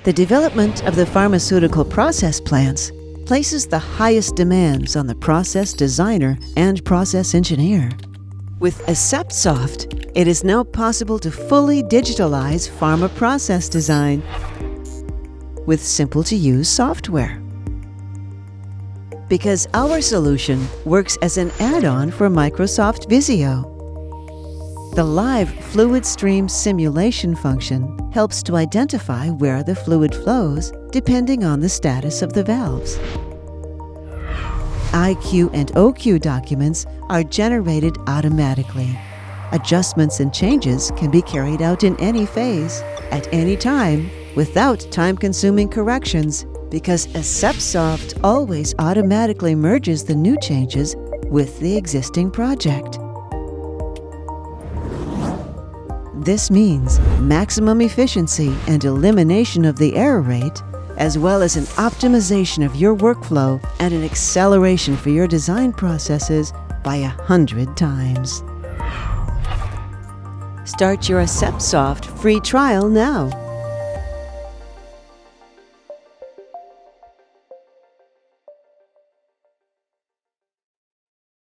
The development of the pharmaceutical process plants places the highest demands on the process designer and process engineer. With Aseptsoft, it is now possible to fully digitalize pharma process design with simple-to-use software. Because our solution works as an add-on for Microsoft Visio. The live fluid stream simulation function helps to identify where the fluid flows depending on the status of the valves. IQ and OQ documents are generated automatically. Adjustments and changes can be carried out in any phase, at any time, without time-consuming corrections, because Aseptsoft always automatically merges the new changes with the existing project. This means maximum efficiency and elimination of the error rate, as well as an optimization of your workflow and an acceleration for your design processes by 100 times. Start your Aseptsoft free trial now.